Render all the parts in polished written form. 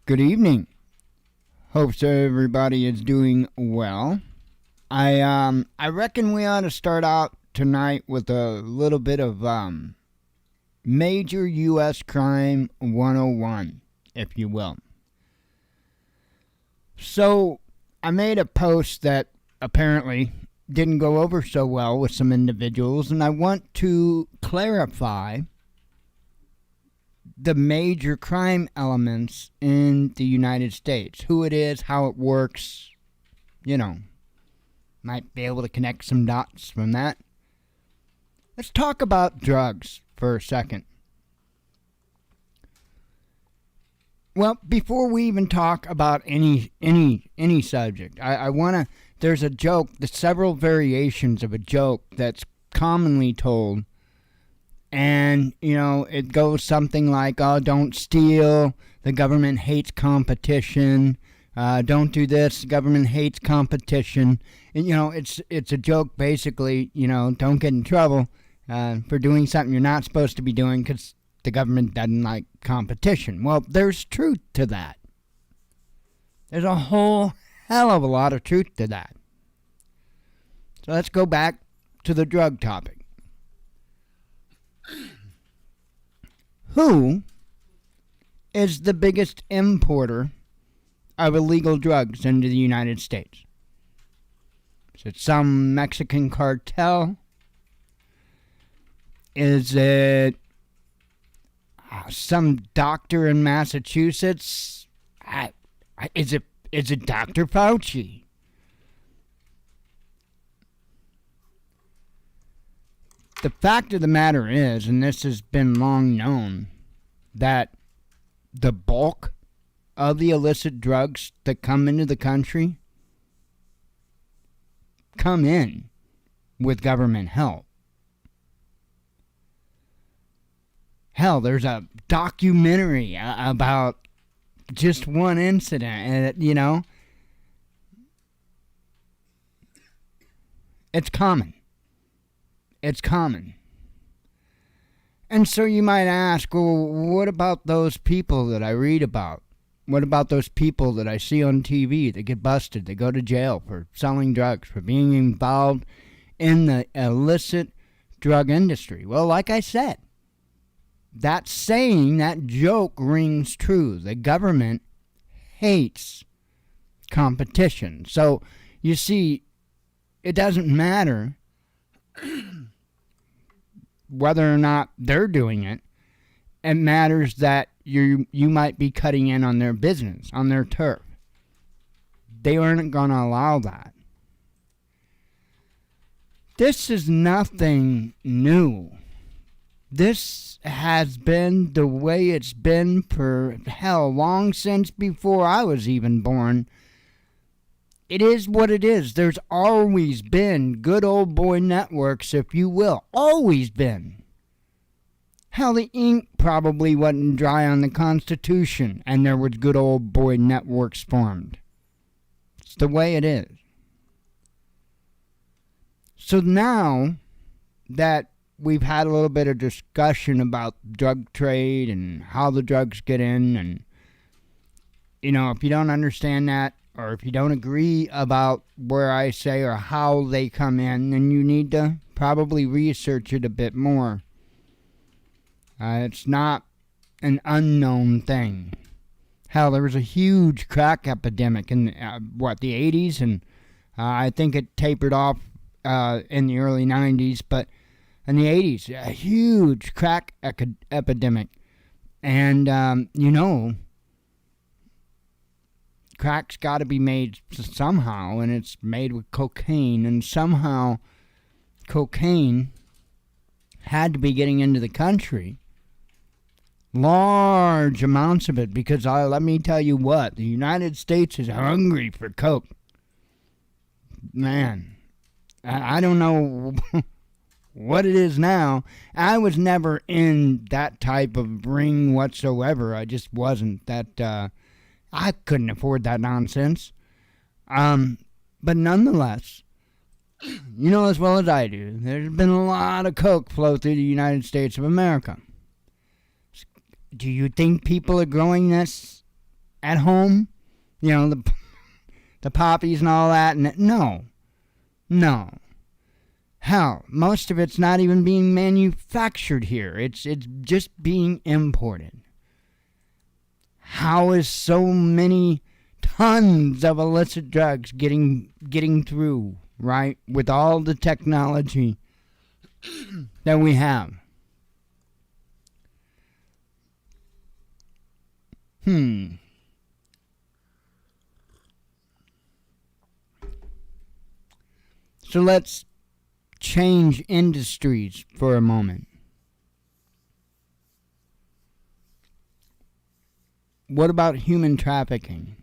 Good evening. Hopes everybody is doing well. I reckon we ought to start out tonight with a little bit of major U.S. crime 101, if you will. So I made a post that apparently didn't go over so well with some individuals, and I want to clarify the major crime elements in the United States. Who it is, how it works, might be able to connect some dots from that. Let's talk about drugs for a second. Well, before we even talk about any subject, I want to, there's a joke, there's several variations of a joke that's commonly told. And, it goes something like, oh, don't steal, the government hates competition, don't do this, the government hates competition. And, it's a joke basically, don't get in trouble for doing something you're not supposed to be doing because the government doesn't like competition. Well, there's truth to that. There's a whole hell of a lot of truth to that. So let's go back to the drug topic. Who is the biggest importer of illegal drugs into the United States? Is it some Mexican cartel? Is it some doctor in Massachusetts? Is it Dr. Fauci? The fact of the matter is, and this has been long known, that the bulk of the illicit drugs that come into the country come in with government help. Hell, there's a documentary about just one incident, and it's common. It's common. And so you might ask, well, what about those people that I read about? What about those people that I see on TV that get busted, that go to jail for selling drugs, for being involved in the illicit drug industry? Well, like I said, that saying, that joke rings true. The government hates competition. So, you see, it doesn't matter whether or not they're doing it. It matters that you might be cutting in on their business, on their turf. They aren't going to allow that. This is nothing new. This has been the way it's been for, hell, long since before I was even born. It is what it is. There's always been good old boy networks, if you will. Always been. Hell, the ink probably wasn't dry on the Constitution, and there was good old boy networks formed. It's the way it is. So now that we've had a little bit of discussion about drug trade and how the drugs get in, and, if you don't understand that, or if you don't agree about where I say or how they come in, then you need to probably research it a bit more. It's not an unknown thing. Hell, there was a huge crack epidemic in, the 80s, and I think it tapered off in the early 90s, but in the 80s, a huge crack epidemic. And, crack's got to be made somehow, and it's made with cocaine, and somehow cocaine had to be getting into the country. Large amounts of it, because let me tell you what, the United States is hungry for coke. Man, I don't know what it is now. I was never in that type of ring whatsoever. I just wasn't. I couldn't afford that nonsense. But nonetheless, you know as well as I do, there's been a lot of coke flow through the United States of America. Do you think people are growing this at home, the poppies and all that. No. Hell, most of it's not even being manufactured here. It's just being imported. How is so many tons of illicit drugs getting through, right? With all the technology that we have. So let's change industries for a moment. What about human trafficking?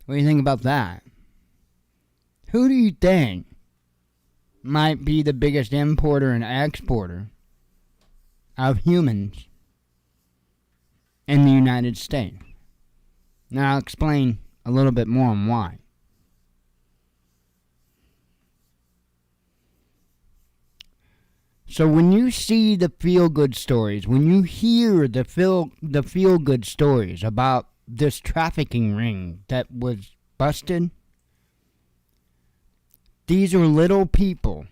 What do you think about that? Who do you think might be the biggest importer and exporter of humans in the United States? Now I'll explain a little bit more on why. So when you see the feel-good stories, when you hear the feel-good stories about this trafficking ring that was busted, these are little people,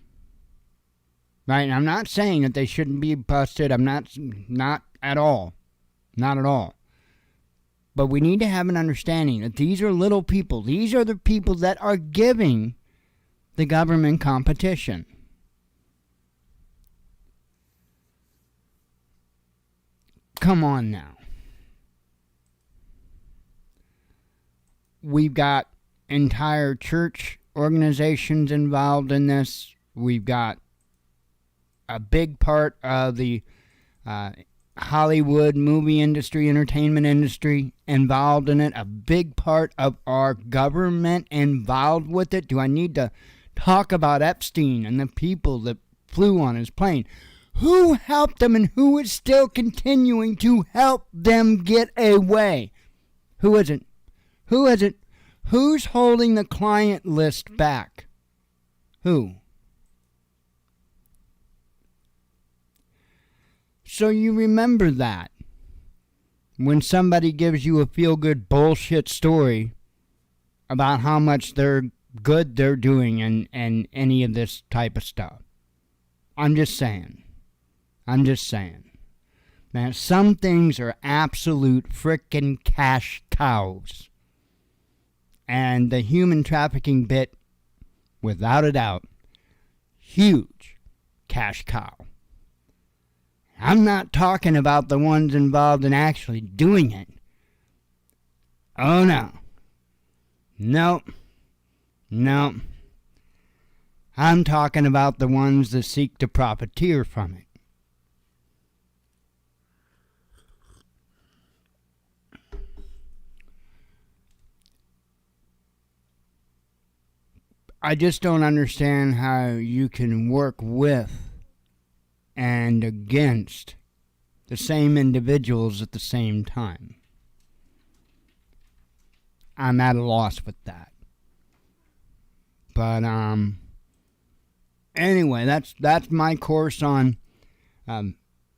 right? And I'm not saying that they shouldn't be busted. I'm not at all. Not at all. But we need to have an understanding that these are little people. These are the people that are giving the government competition. Come on now. We've got entire church organizations involved in this. We've got a big part of the Hollywood movie industry, entertainment industry involved in it. A big part of our government involved with it. Do I need to talk about Epstein and the people that flew on his plane? Who helped them and who is still continuing to help them get away? Who is it? Who is it? Who's holding the client list back? Who? So you remember that when somebody gives you a feel-good bullshit story about how much they're doing and any of this type of stuff. I'm just saying. Man, some things are absolute frickin' cash cows. And the human trafficking bit, without a doubt, huge cash cow. I'm not talking about the ones involved in actually doing it. Oh no. Nope. I'm talking about the ones that seek to profiteer from it. I just don't understand how you can work with and against the same individuals at the same time. I'm at a loss with that. But anyway, that's my course on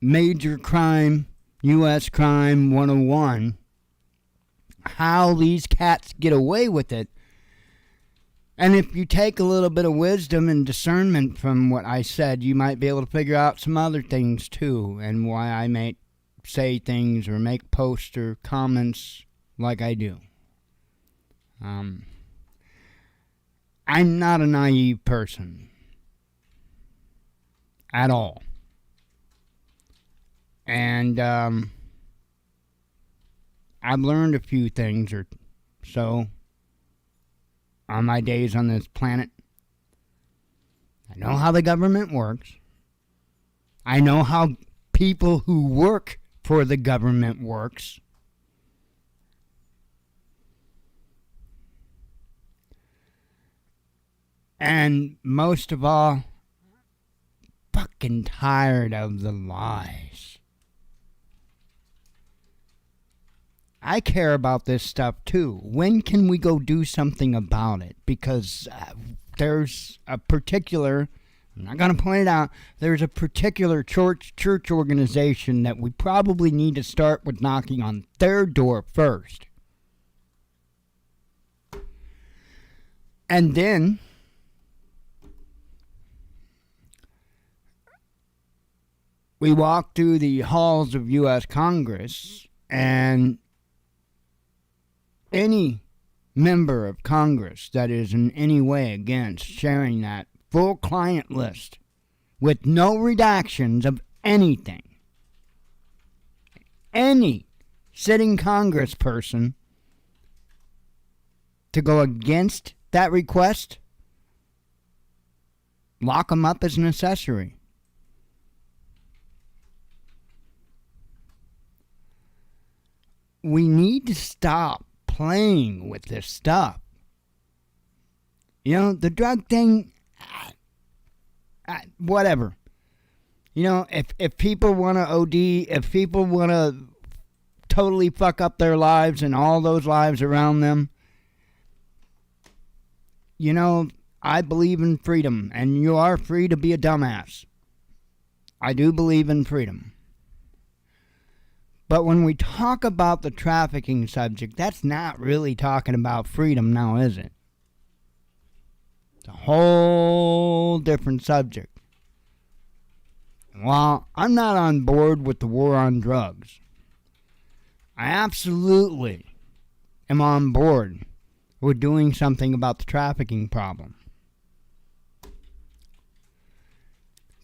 major crime, U.S. crime 101. How these cats get away with it. And if you take a little bit of wisdom and discernment from what I said, you might be able to figure out some other things too, and why I may say things or make posts or comments like I do. I'm not a naive person. At all. And I've learned a few things or so on my days on this planet. I know how the government works. I know how people who work for the government works. And most of all, fucking tired of the lies. I care about this stuff too. When can we go do something about it? Because there's a particular, I'm not going to point it out, there's a particular church organization that we probably need to start with knocking on their door first. And then we walk through the halls of U.S. Congress, and any member of Congress that is in any way against sharing that full client list with no redactions of anything, any sitting congressperson to go against that request, lock them up as an accessory. We need to stop playing with this stuff. You know, the drug thing, whatever. You know, if people want to OD, if people want to totally fuck up their lives and all those lives around them, you know, I believe in freedom, and you are free to be a dumbass. I do believe in freedom. But when we talk about the trafficking subject, that's not really talking about freedom now, is it? It's a whole different subject. While I'm not on board with the war on drugs, I absolutely am on board with doing something about the trafficking problem.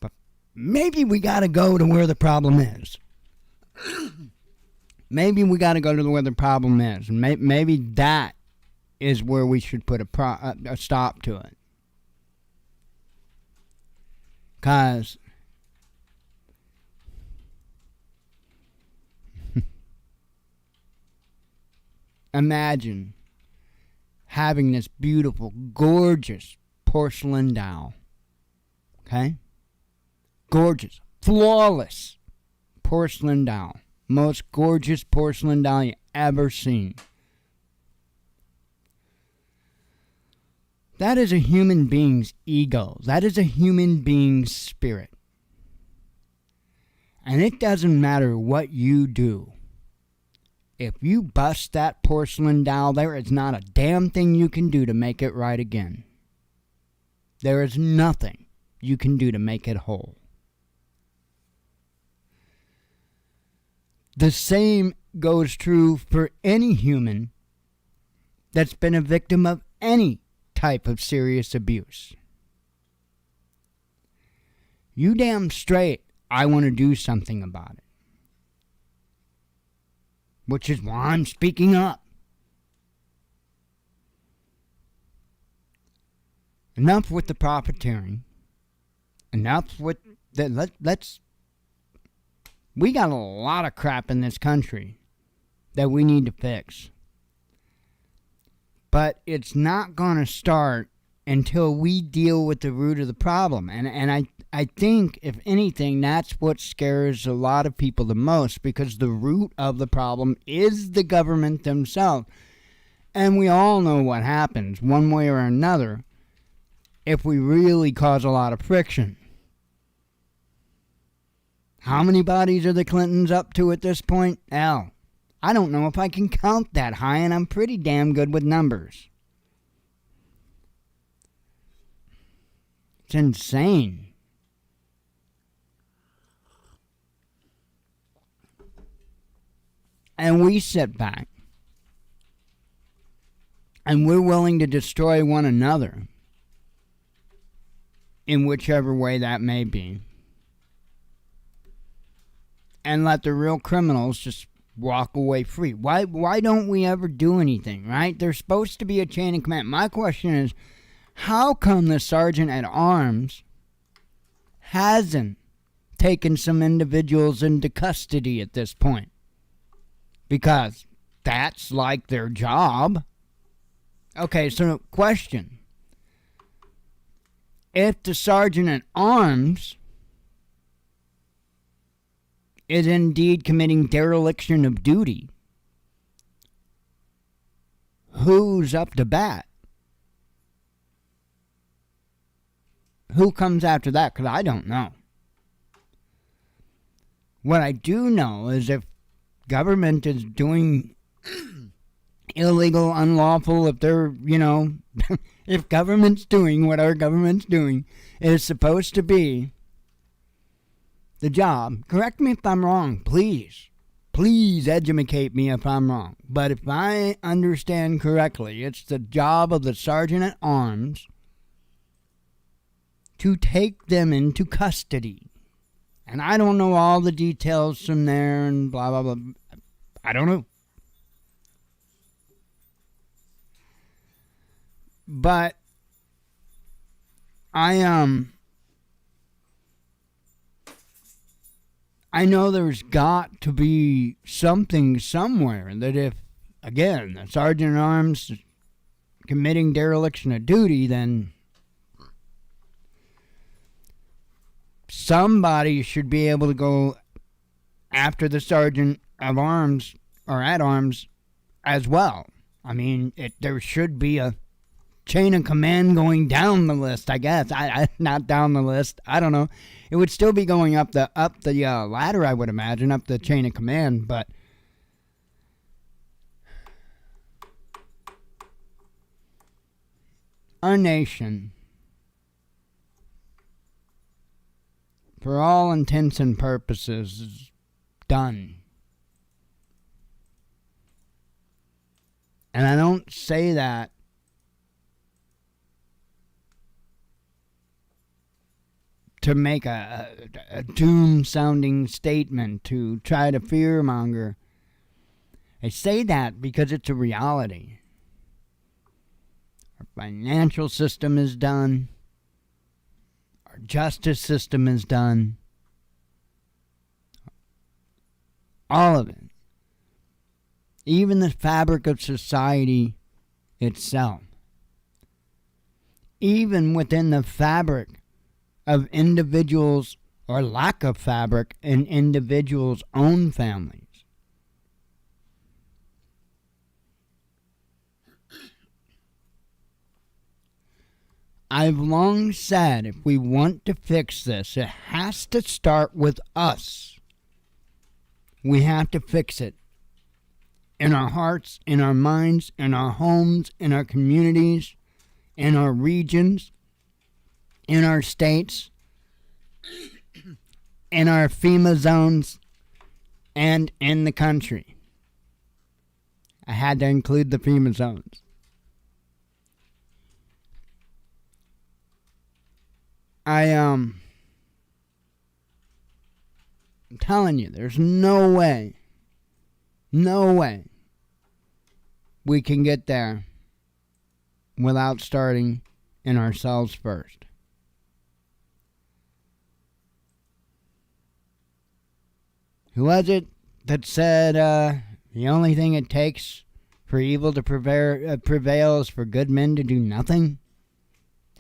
But maybe we got to go to where the problem is. Maybe we got to go to where the problem is. And maybe that is where we should put a stop to it. Because imagine having this beautiful, gorgeous porcelain doll. Okay? Gorgeous, flawless porcelain doll. Most gorgeous porcelain doll you ever seen. That is a human being's ego. That is a human being's spirit. And it doesn't matter what you do. If you bust that porcelain doll, there is not a damn thing you can do to make it right again. There is nothing you can do to make it whole. The same goes true for any human that's been a victim of any type of serious abuse. You damn straight, I want to do something about it. Which is why I'm speaking up. Enough with the profiteering. Enough with the let's. We got a lot of crap in this country that we need to fix. But it's not going to start until we deal with the root of the problem. And I think, if anything, that's what scares a lot of people the most, because the root of the problem is the government themselves. And we all know what happens, one way or another, if we really cause a lot of friction. How many bodies are the Clintons up to at this point? Hell, I don't know if I can count that high, and I'm pretty damn good with numbers. It's insane. And we sit back, and we're willing to destroy one another in whichever way that may be, and let the real criminals just walk away free. Why don't we ever do anything, right? There's supposed to be a chain of command. My question is, how come the sergeant at arms hasn't taken some individuals into custody at this point? Because that's like their job. Okay, so question. If the sergeant at arms is indeed committing dereliction of duty, who's up to bat? Who comes after that? Because I don't know. What I do know is if government is doing illegal, unlawful, if they're, If government's doing what our government's doing, it is supposed to be the job. Correct me if I'm wrong, please. Please educate me if I'm wrong. But if I understand correctly, it's the job of the sergeant at arms to take them into custody. And I don't know all the details from there and blah, blah, blah. I don't know. But I know there's got to be something somewhere that if, again, the sergeant at arms is committing dereliction of duty, then somebody should be able to go after the sergeant of arms or at arms as well. I mean, there should be a chain of command going down the list, I guess. I not down the list. I don't know. It would still be going up the ladder, I would imagine, up the chain of command. But our nation, for all intents and purposes, is done. And I don't say that to make a doom-sounding statement, to try to fearmonger. I say that because it's a reality. Our financial system is done. Our justice system is done. All of it. Even the fabric of society itself. Even within the fabric of individuals, or lack of fabric in individuals' own families. I've long said if we want to fix this, it has to start with us. We have to fix it in our hearts, in our minds, in our homes, in our communities, in our regions, in our states, in our FEMA zones, and in the country. I had to include the FEMA zones. I'm telling you, there's no way we can get there without starting in ourselves first. Who was it that said the only thing it takes for evil to prevail is for good men to do nothing?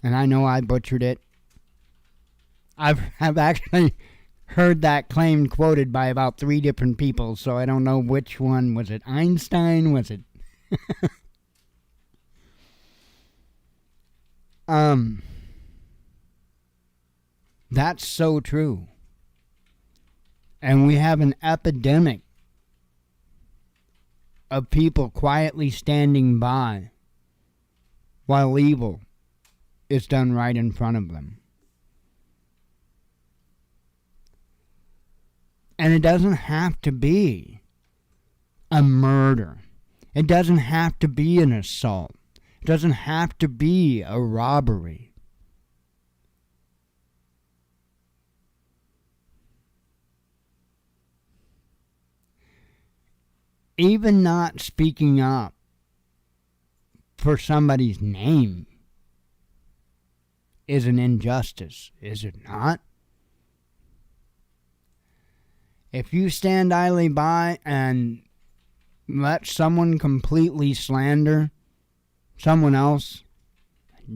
And I know I butchered it. I've actually heard that claim quoted by about 3 different people, so I don't know which one. Was it Einstein? Was it... That's so true. And we have an epidemic of people quietly standing by while evil is done right in front of them. And it doesn't have to be a murder. It doesn't have to be an assault. It doesn't have to be a robbery. Even not speaking up for somebody's name is an injustice, is it not? If you stand idly by and let someone completely slander someone else,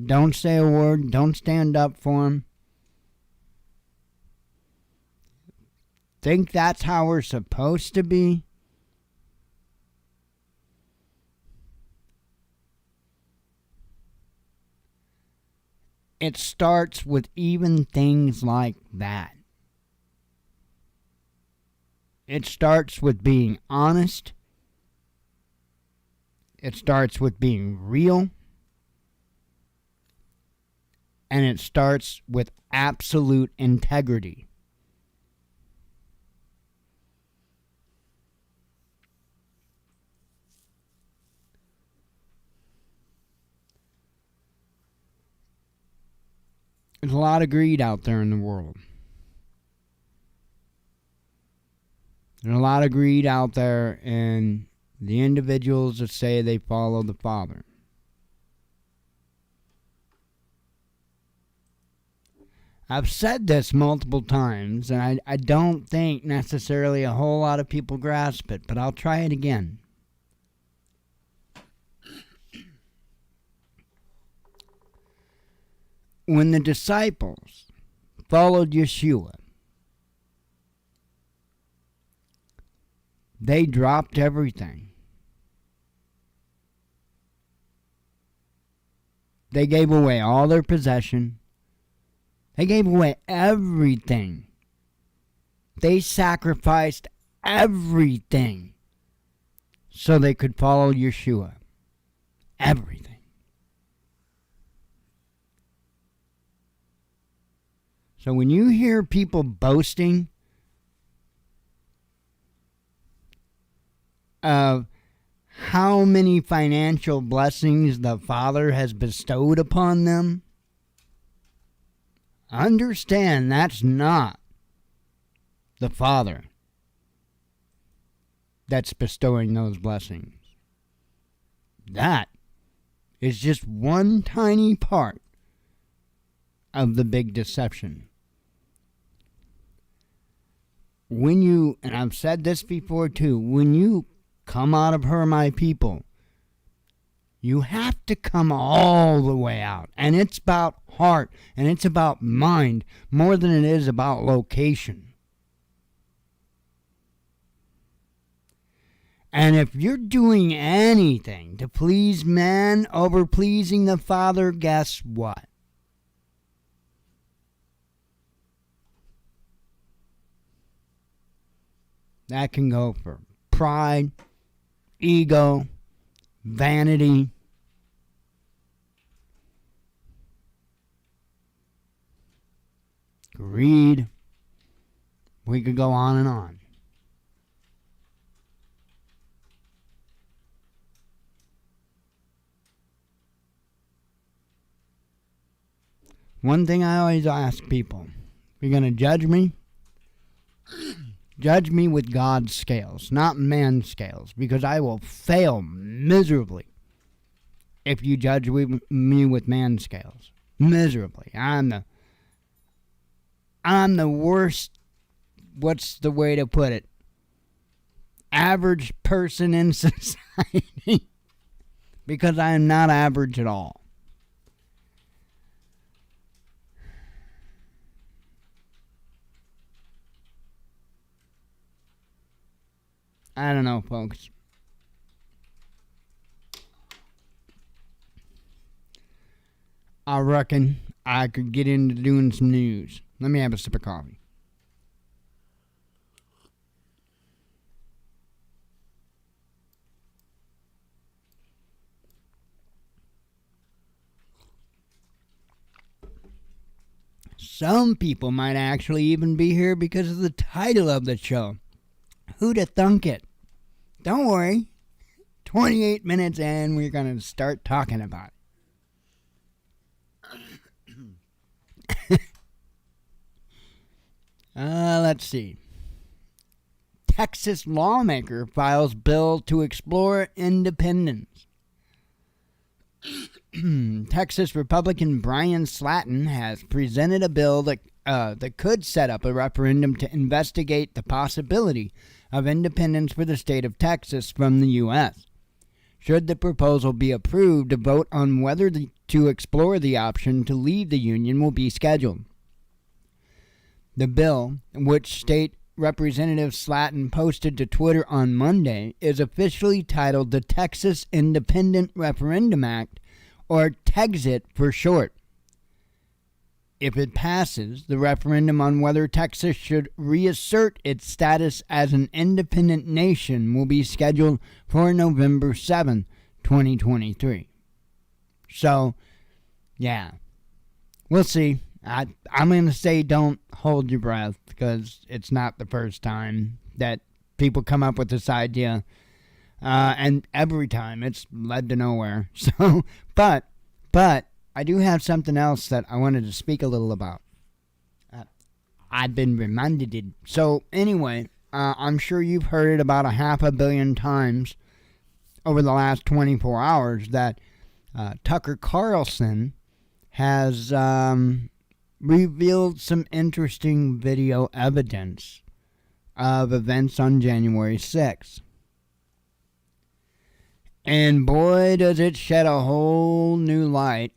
don't say a word, don't stand up for them, think that's how we're supposed to be? It starts with even things like that. It starts with being honest. It starts with being real. And it starts with absolute integrity. There's a lot of greed out there in the world. There's a lot of greed out there in the individuals that say they follow the Father. I've said this multiple times, and I don't think necessarily a whole lot of people grasp it, but I'll try it again. When the disciples followed Yeshua, they dropped everything. They gave away all their possession. They gave away everything. They sacrificed everything so they could follow Yeshua. Everything. So when you hear people boasting of how many financial blessings the Father has bestowed upon them, understand that's not the Father that's bestowing those blessings. That is just one tiny part of the big deception. When you, and I've said this before too, when you come out of her, my people, you have to come all the way out. And it's about heart, and it's about mind, more than it is about location. And if you're doing anything to please man over pleasing the Father, guess what? That can go for pride, ego, vanity, greed. We could go on and on. One thing I always ask people, if you're going to judge me, judge me with God's scales, not man's scales, because I will fail miserably if you judge me with man's scales. Miserably. I'm the worst, what's the way to put it, average person in society, because I am not average at all. I don't know, folks. I reckon I could get into doing some news. Let me have a sip of coffee. Some people might actually even be here because of the title of the show. Who'd have thunk it? Don't worry. 28 minutes in, we're going to start talking about it. Let's see. Texas lawmaker files bill to explore independence. Texas Republican Brian Slatton has presented a bill that could set up a referendum to investigate the possibility of independence for the state of Texas from the U.S. Should the proposal be approved, a vote on whether to explore the option to leave the Union will be scheduled. The bill, which State Representative Slatton posted to Twitter on Monday, is officially titled the Texas Independent Referendum Act, or TEXIT for short. If it passes, the referendum on whether Texas should reassert its status as an independent nation will be scheduled for November 7, 2023. So, yeah. we'll see. I'm going to say don't hold your breath, because it's not the first time that people come up with this idea. And every time it's led to nowhere. So, but I do have something else that I wanted to speak a little about. I've been reminded. So anyway, I'm sure you've heard it about 500 million times over the last 24 hours that Tucker Carlson has revealed some interesting video evidence of events on January 6th. And boy, does it shed a whole new light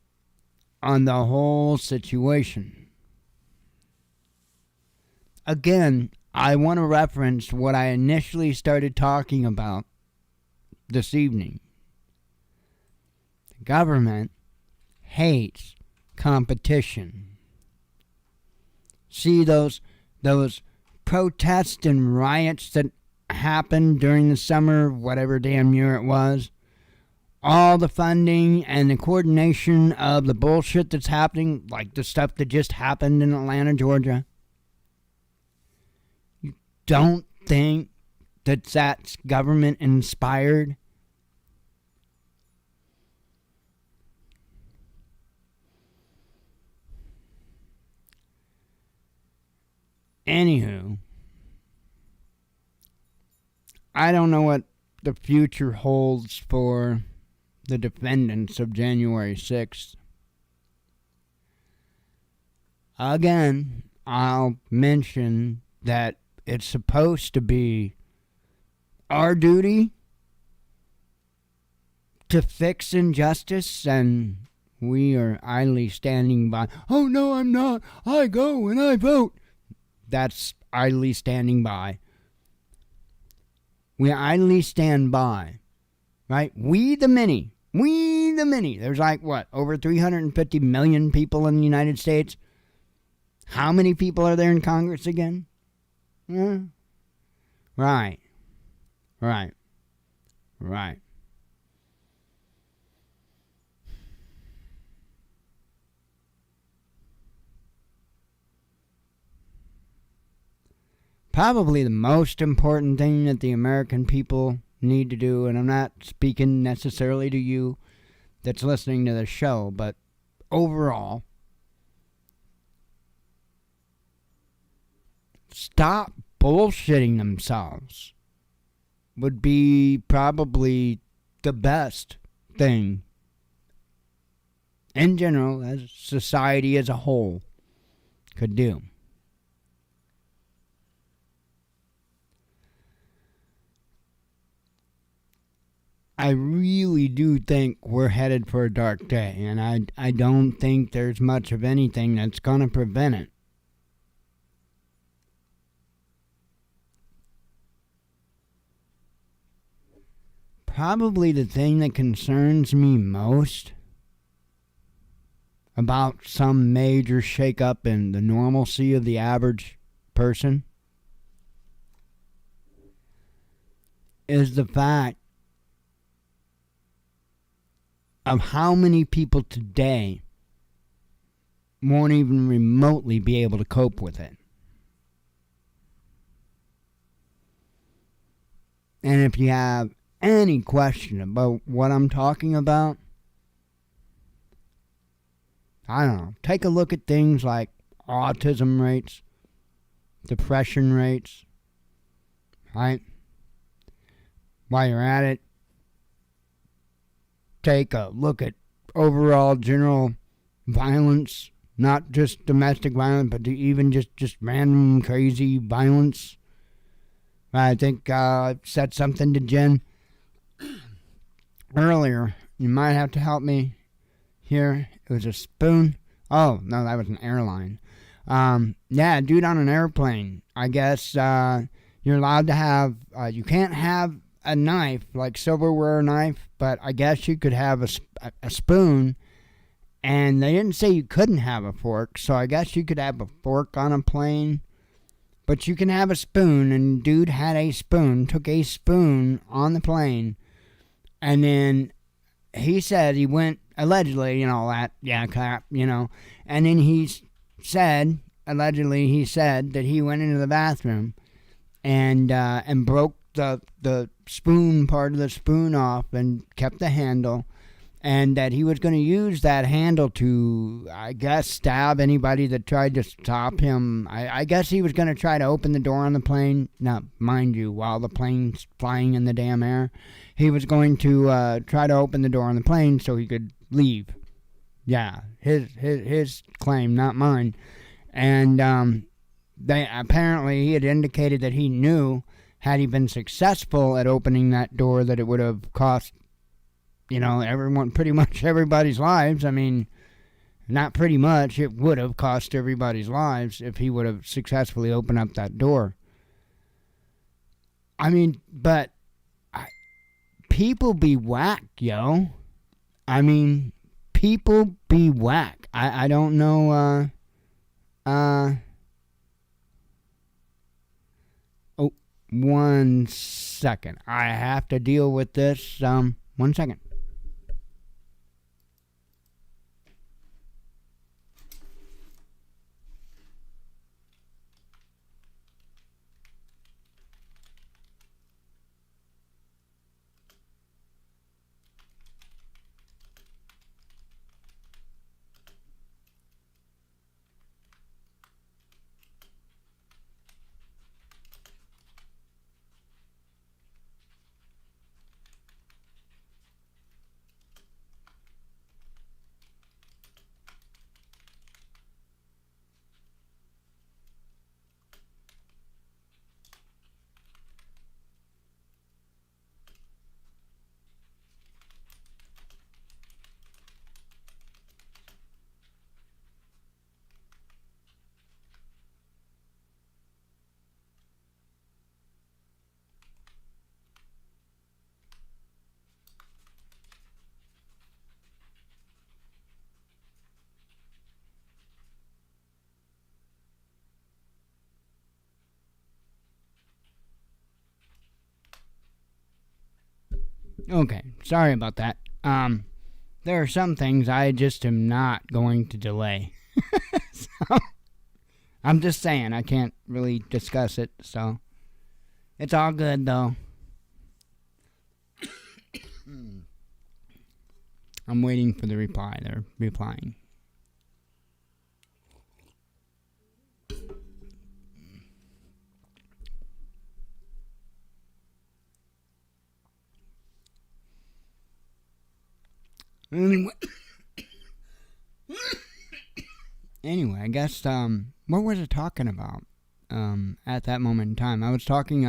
on the whole situation. Again, I want to reference what I initially started talking about this evening. The government hates competition. See those protests and riots that happened during the summer, whatever damn year it was? All the funding and the coordination of the bullshit that's happening, like the stuff that just happened in Atlanta, Georgia. You don't think that that's government inspired? Anywho, I don't know what the future holds for the defendants of January 6th. Again, I'll mention that it's supposed to be our duty to fix injustice, and we are idly standing by. Oh, no, I'm not. I go and I vote. That's idly standing by. We idly stand by, right? We the many. There's like, what, over 350 million people in the United States? How many people are there in Congress again? Right. Probably the most important thing that the American people need to do, and I'm not speaking necessarily to you that's listening to the show, but overall, stop bullshitting themselves would be probably the best thing in general, as society as a whole could do. I really do think we're headed for a dark day, and I don't think there's much of anything that's going to prevent it. Probably the thing that concerns me most about some major shakeup in the normalcy of the average person is the fact of how many people today won't even remotely be able to cope with it. And if you have any question about what I'm talking about, I don't know, take a look at things like autism rates, depression rates, right? While you're at it, take a look at overall general violence, not just domestic violence, but even just random crazy violence. I think I said something to Jen earlier. You might have to help me here. It was a spoon. Oh, no, that was an airline. Yeah, dude on an airplane. I guess you're allowed to have, you can't have a knife, like silverware knife, but I guess you could have a spoon, and they didn't say you couldn't have a fork, so I guess you could have a fork on a plane, but you can have a spoon, and dude had a spoon, took a spoon on the plane, and then he said he went allegedly, that, crap, And then allegedly he said that he went into the bathroom and broke the spoon, part of the spoon off, and kept the handle, and that he was going to use that handle to, I guess, stab anybody that tried to stop him. I guess he was going to try to open the door on the plane. Now, mind you, while the plane's flying in the damn air, he was going to try to open the door on the plane so he could leave. Yeah, his claim, not mine. And apparently he had indicated that he knew, had he been successful at opening that door, that it would have cost, pretty much everybody's lives. I mean, not pretty much, it would have cost everybody's lives if he would have successfully opened up that door. I mean, but people be whack, yo. I mean, people be whack. I don't know, oh, 1 second. I have to deal with this. 1 second. Okay, sorry about that. There are some things I just am not going to delay. So, I'm just saying, I can't really discuss it, so it's all good, though. I'm waiting for the reply. They're replying. Anyway, I guess, what was I talking about, at that moment in time? I was talking,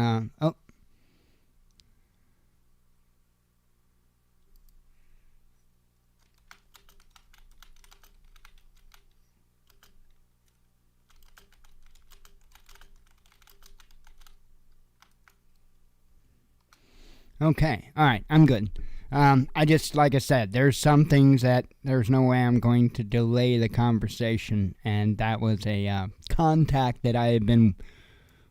okay, alright, I'm good. I just, like I said, there's some things that there's no way I'm going to delay the conversation, and that was a contact that I had been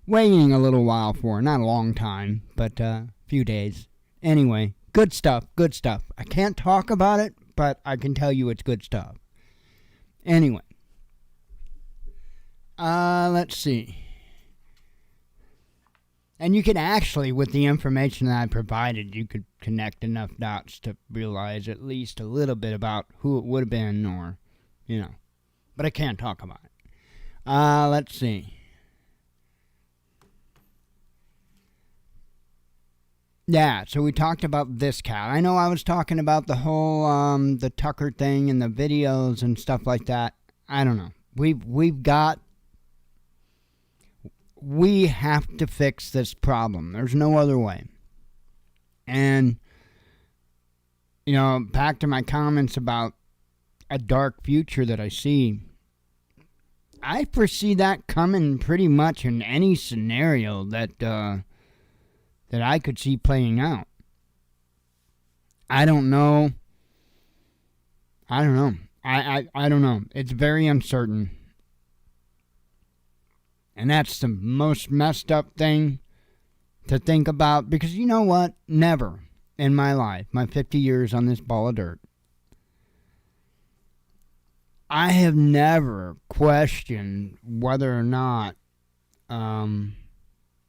waiting a little while for. Not a long time, but a few days. Anyway, good stuff, good stuff. I can't talk about it, but I can tell you it's good stuff. Anyway, let's see. And you can actually, with the information that I provided, you could connect enough dots to realize at least a little bit about who it would have been, or, But I can't talk about it. Let's see. Yeah, so we talked about this cat. I know I was talking about the whole, the Tucker thing and the videos and stuff like that. I don't know. We have to fix this problem. There's no other way. And, back to my comments about a dark future that I see. I foresee that coming pretty much in any scenario that I could see playing out. I don't know. I don't know. It's very uncertain. And that's the most messed up thing to think about, because you know what? Never in my life, my 50 years on this ball of dirt, I have never questioned whether or not the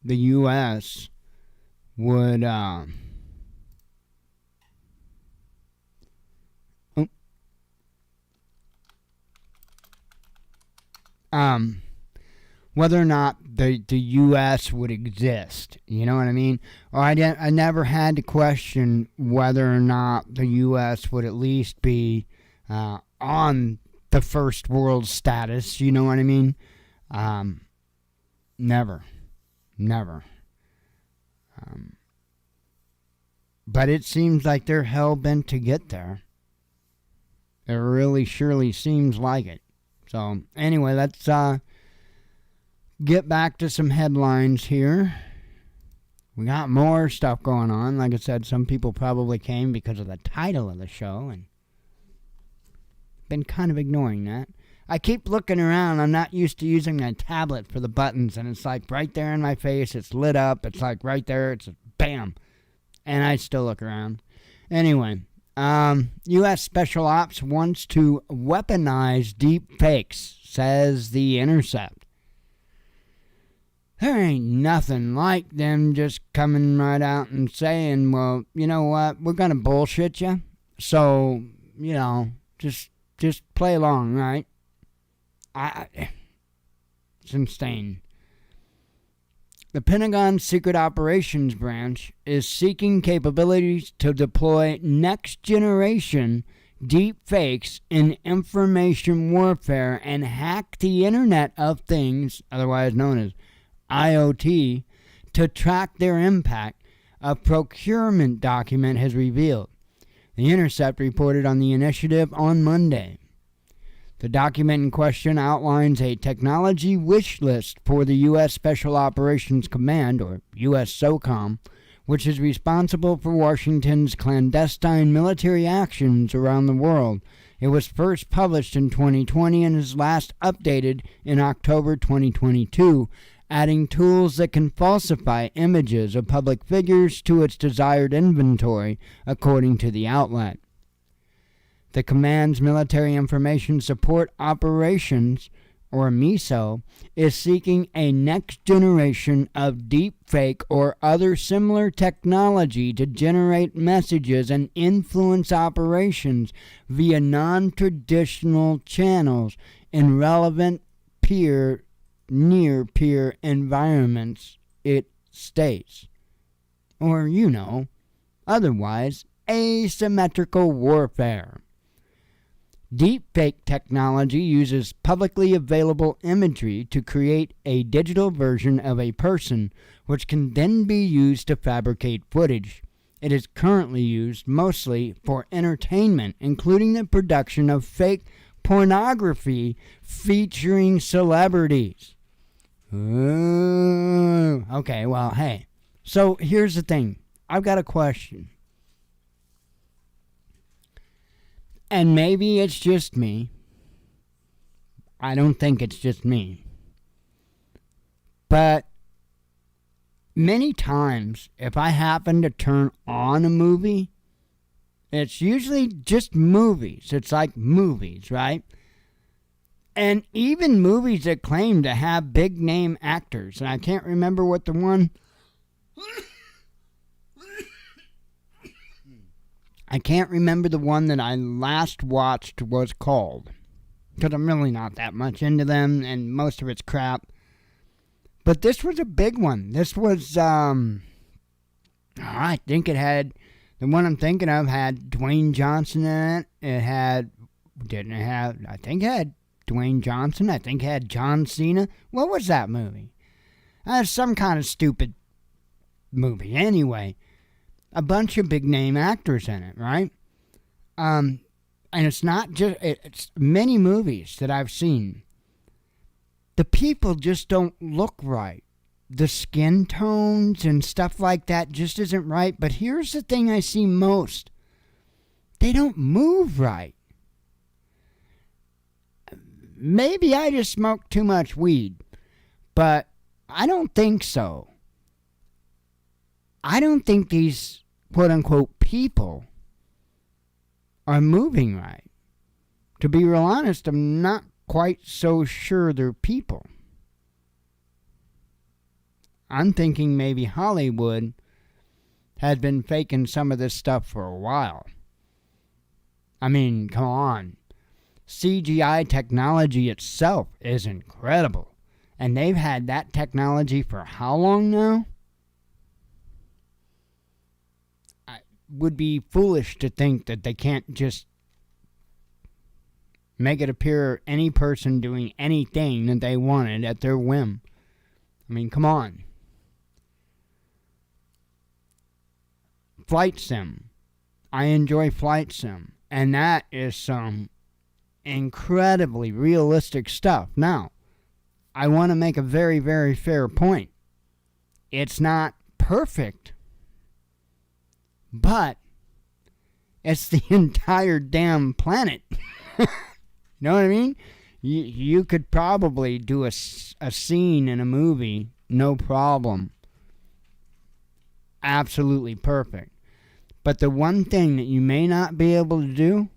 U.S. would whether or not the U.S. would exist. You know what I mean? Or I never had to question whether or not the U.S. would at least be on the first world status. You know what I mean? Never. But it seems like they're hell-bent to get there. It really surely seems like it. So, anyway, let's get back to some headlines here. We got more stuff going on. Like I said, some people probably came because of the title of the show and been kind of ignoring that. I keep looking around. I'm not used to using my tablet for the buttons, and it's like right there in my face. It's lit up. It's like right there. It's bam. And I still look around. Anyway, U.S. Special Ops wants to weaponize deep fakes, says The Intercept. There ain't nothing like them just coming right out and saying, well, you know what, we're going to bullshit you. So, you know, just play along, right? It's insane. The Pentagon's Secret Operations Branch is seeking capabilities to deploy next-generation deep fakes in information warfare and hack the Internet of Things, otherwise known as IoT, to track their impact, a procurement document has revealed. The Intercept reported on the initiative on Monday. The document in question outlines a technology wish list for the U.S. Special Operations Command, or U.S. SOCOM, which is responsible for Washington's clandestine military actions around the world. It was first published in 2020 and is last updated in October 2022, adding tools that can falsify images of public figures to its desired inventory, according to the outlet. The Command's Military Information Support Operations, or MISO, is seeking a next generation of deepfake or other similar technology to generate messages and influence operations via non-traditional channels in relevant near-peer environments, it states. Or, you know, otherwise asymmetrical warfare. Deepfake technology uses publicly available imagery to create a digital version of a person, which can then be used to fabricate footage. It is currently used mostly for entertainment, including the production of fake pornography featuring celebrities. Ooh. Okay, well, hey. So here's the thing. I've got a question. And maybe it's just me. I don't think it's just me. But many times, if I happen to turn on a movie, it's usually just movies. It's like movies, right? And even movies that claim to have big name actors. And I can't remember what the one... I can't remember the one that I last watched was called, because I'm really not that much into them, and most of it's crap. But this was a big one. This was, I think it had, the one I'm thinking of had Dwayne Johnson in it. It had, I think it had Dwayne Johnson. I think it had John Cena. What was that movie? Some kind of stupid movie. Anyway. A bunch of big name actors in it, right? And it's not just, it's many movies that I've seen. The people just don't look right. The skin tones and stuff like that just isn't right. But here's the thing I see most. They don't move right. Maybe I just smoke too much weed, but I don't think so. I don't think these quote-unquote people are moving right. to be real honest, I'm not quite so sure they're people. I'm thinking maybe Hollywood had been faking some of this stuff for a while. I mean, come on. CGI technology itself is incredible. And they've had that technology for how long now? I would be foolish to think that they can't just make it appear any person doing anything that they wanted at their whim. I mean, come on. Flight sim. I enjoy flight sim. And that is some incredibly realistic stuff. Now, I want to make a very, very fair point. It's not perfect, but it's the entire damn planet. You know what I mean? You could probably do a scene in a movie, no problem. Absolutely perfect. But the one thing that you may not be able to do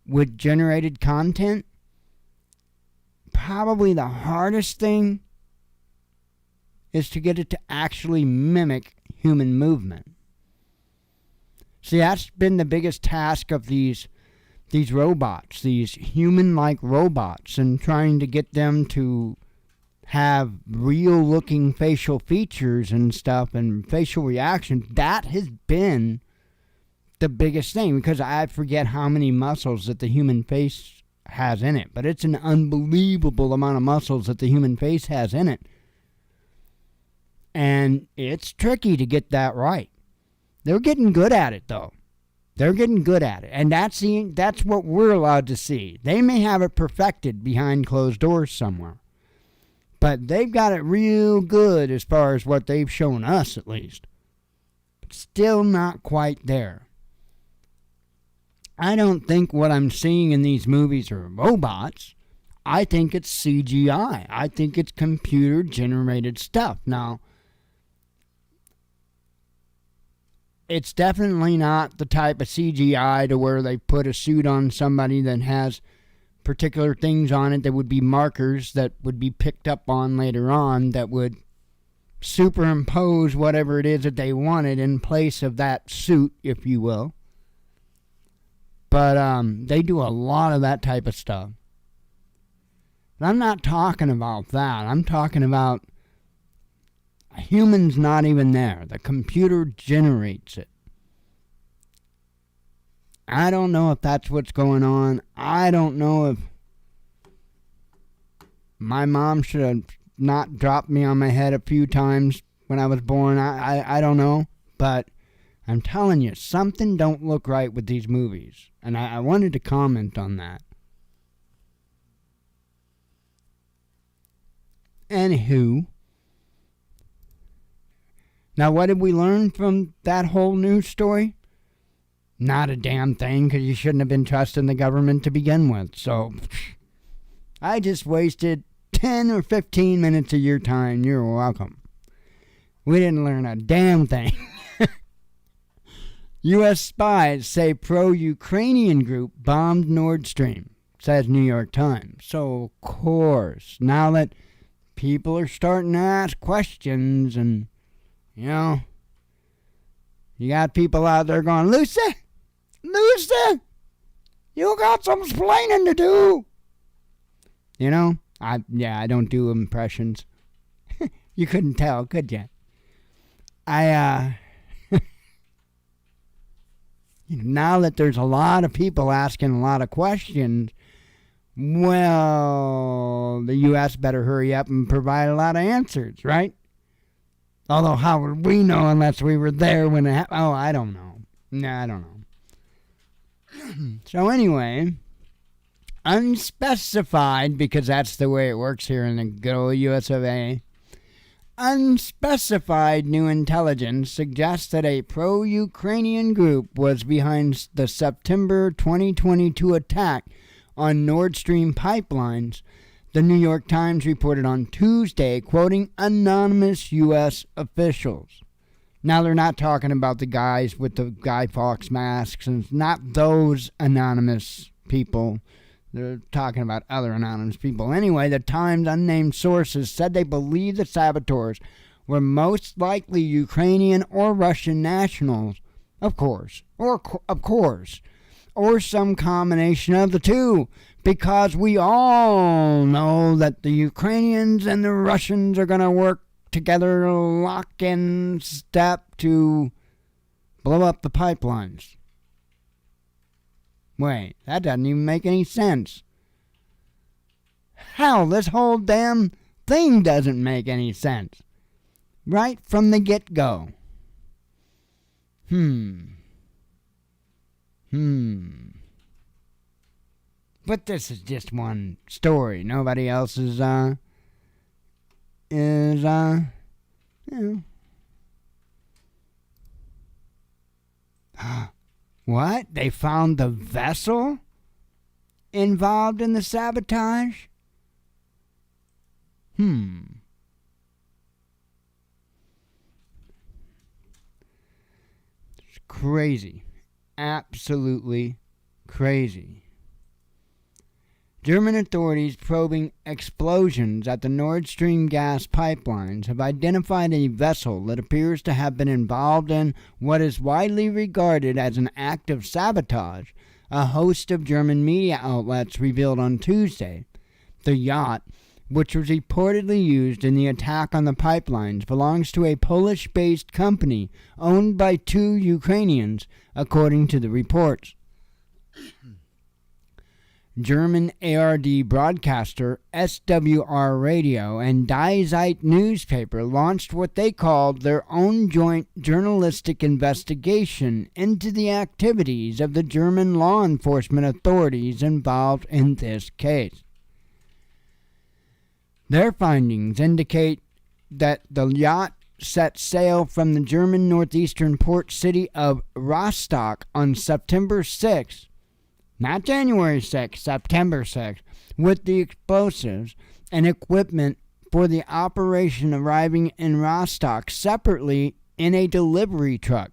with generated content, probably the hardest thing is to get it to actually mimic human movement. See, that's been the biggest task of these robots, these human-like robots, and trying to get them to have real-looking facial features and stuff and facial reactions. That has been the biggest thing, because I forget how many muscles that the human face has in it, but it's an unbelievable amount of muscles that the human face has in it. And it's tricky to get that right. They're getting good at it, though. They're getting good at it. And that's what we're allowed to see. They may have it perfected behind closed doors somewhere, but they've got it real good as far as what they've shown us, at least. But still not quite there. I don't think what I'm seeing in these movies are robots. I think it's CGI. I think it's computer-generated stuff. Now, it's definitely not the type of CGI to where they put a suit on somebody that has particular things on it that would be markers that would be picked up on later on that would superimpose whatever it is that they wanted in place of that suit, if you will. But they do a lot of that type of stuff. But I'm not talking about that. I'm talking about humans not even there. The computer generates it. I don't know if that's what's going on. I don't know if my mom should have not dropped me on my head a few times when I was born. I don't know. But I'm telling you, something don't look right with these movies. And I wanted to comment on that. Anywho. Now, what did we learn from that whole news story? Not a damn thing, because you shouldn't have been trusting the government to begin with. So, I just wasted 10 or 15 minutes of your time. You're welcome. We didn't learn a damn thing. U.S. spies say pro-Ukrainian group bombed Nord Stream, says New York Times. So, of course, now that people are starting to ask questions and, you know, you got people out there going, Lucy, you got some explaining to do. You know, I don't do impressions. You couldn't tell, could you? Now that there's a lot of people asking a lot of questions, well, the U.S. better hurry up and provide a lot of answers, right? Although, how would we know unless we were there when it happened? Oh, I don't know. I don't know. So anyway, unspecified, because that's the way it works here in the good old U.S. of A. Unspecified new intelligence suggests that a pro-Ukrainian group was behind the September 2022 attack on Nord Stream pipelines, the New York Times reported on Tuesday, quoting anonymous U.S. officials. Now, they're not talking about the guys with the Guy Fawkes masks, and it's not those anonymous people. They're talking about other anonymous people. Anyway, the Times' unnamed sources said they believe the saboteurs were most likely Ukrainian or Russian nationals, of course, or some combination of the two, because we all know that the Ukrainians and the Russians are going to work together, lock in step to blow up the pipelines. Wait, that doesn't even make any sense. Hell, this whole damn thing doesn't make any sense. Right from the get-go. But this is just one story. Nobody else is, What? They found the vessel involved in the sabotage? It's crazy. Absolutely crazy. German authorities probing explosions at the Nord Stream gas pipelines have identified a vessel that appears to have been involved in what is widely regarded as an act of sabotage, a host of German media outlets revealed on Tuesday. The yacht, which was reportedly used in the attack on the pipelines, belongs to a Polish-based company owned by 2 Ukrainians, according to the reports. German ARD broadcaster SWR Radio and Die Zeit newspaper launched what they called their own joint journalistic investigation into the activities of the German law enforcement authorities involved in this case. Their findings indicate that the yacht set sail from the German northeastern port city of Rostock on September 6th, not January 6th, September 6th, with the explosives and equipment for the operation arriving in Rostock separately in a delivery truck.